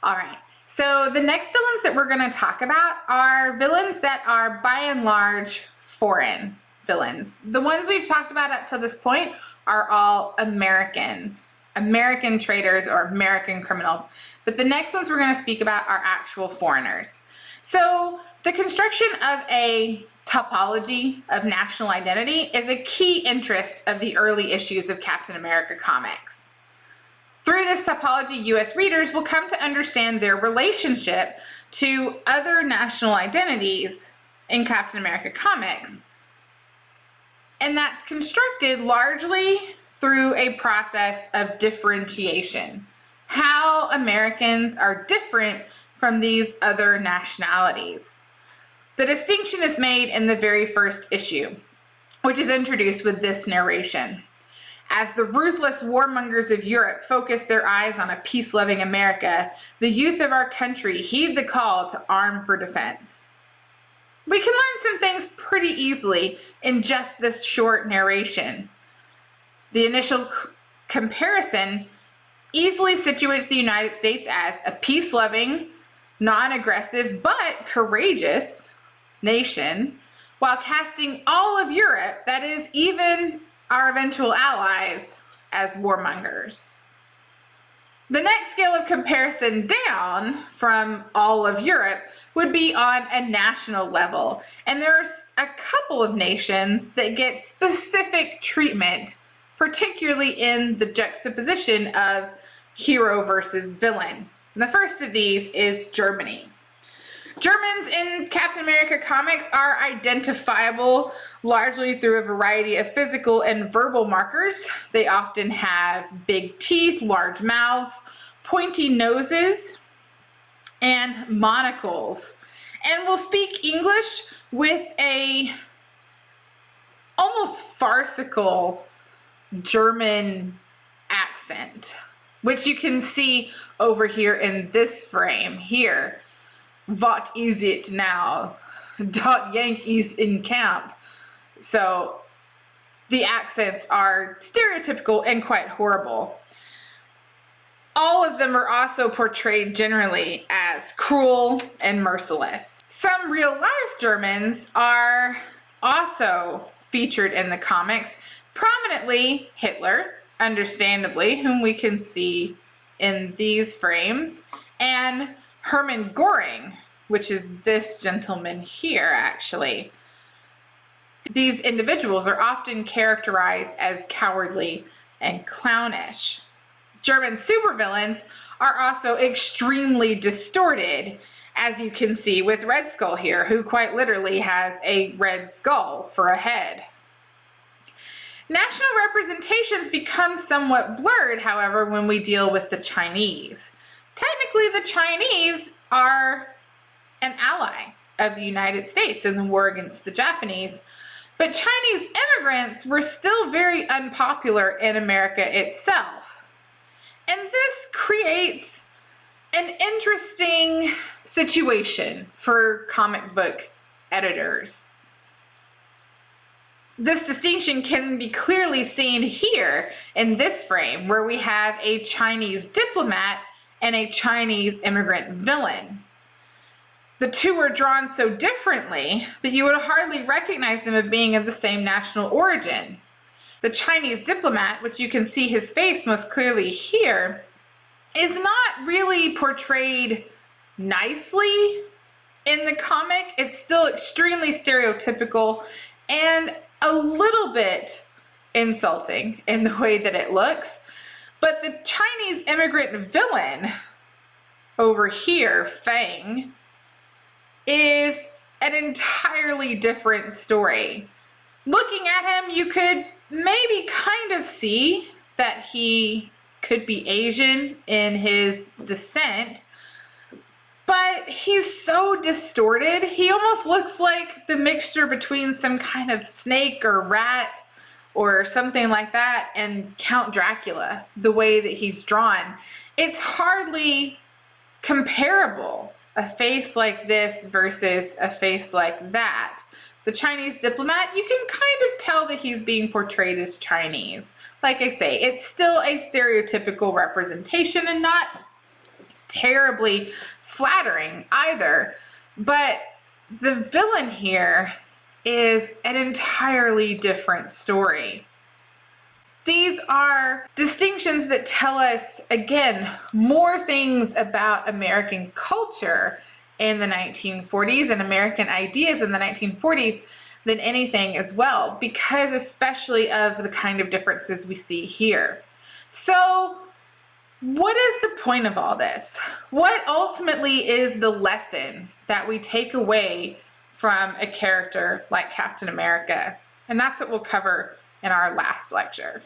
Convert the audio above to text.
All right. So the next villains that we're going to talk about are villains that are by and large foreign villains. The ones we've talked about up to this point are all Americans, American traitors or American criminals. But the next ones we're going to speak about are actual foreigners. So the construction of a topology of national identity is a key interest of the early issues of Captain America comics. Through this topology, US readers will come to understand their relationship to other national identities in Captain America comics. And that's constructed largely through a process of differentiation. How Americans are different from these other nationalities. The distinction is made in the very first issue, which is introduced with this narration. As the ruthless warmongers of Europe focus their eyes on a peace-loving America, the youth of our country heed the call to arm for defense. We can learn some things pretty easily in just this short narration. The initial comparison easily situates the United States as a peace-loving, non-aggressive, but courageous nation, while casting all of Europe, that is, even our eventual allies, as warmongers. The next scale of comparison down from all of Europe would be on a national level, and there's a couple of nations that get specific treatment, particularly in the juxtaposition of hero versus villain. And the first of these is Germany. Germans in Captain America comics are identifiable largely through a variety of physical and verbal markers. They often have big teeth, large mouths, pointy noses, and monocles, and will speak English with a almost farcical German accent, which you can see over here in this frame here. What is it now? Dot Yankees in camp. So the accents are stereotypical and quite horrible. All of them are also portrayed generally as cruel and merciless. Some real-life Germans are also featured in the comics, prominently Hitler, understandably, whom we can see in these frames, and Hermann Göring, which is this gentleman here, actually. These individuals are often characterized as cowardly and clownish. German supervillains are also extremely distorted, as you can see with Red Skull here, who quite literally has a red skull for a head. National representations become somewhat blurred, however, when we deal with the Chinese. Technically, the Chinese are an ally of the United States in the war against the Japanese, but Chinese immigrants were still very unpopular in America itself. And this creates an interesting situation for comic book editors. This distinction can be clearly seen here in this frame, where we have a Chinese diplomat and a Chinese immigrant villain. The two are drawn so differently that you would hardly recognize them as being of the same national origin. The Chinese diplomat, which you can see his face most clearly here, is not really portrayed nicely in the comic. It's still extremely stereotypical and a little bit insulting in the way that it looks. But the Chinese immigrant villain over here, Fang, is an entirely different story. Looking at him, you could maybe kind of see that he could be Asian in his descent, but he's so distorted. He almost looks like the mixture between some kind of snake or rat or something like that and Count Dracula, the way that he's drawn. It's hardly comparable, a face like this versus a face like that. The Chinese diplomat, you can kind of tell that he's being portrayed as Chinese. Like I say, it's still a stereotypical representation and not terribly flattering either. But the villain here is an entirely different story. These are distinctions that tell us, again, more things about American culture in the 1940s and American ideas in the 1940s than anything as well, because especially of the kind of differences we see here. So what is the point of all this? What ultimately is the lesson that we take away from a character like Captain America? And that's what we'll cover in our last lecture.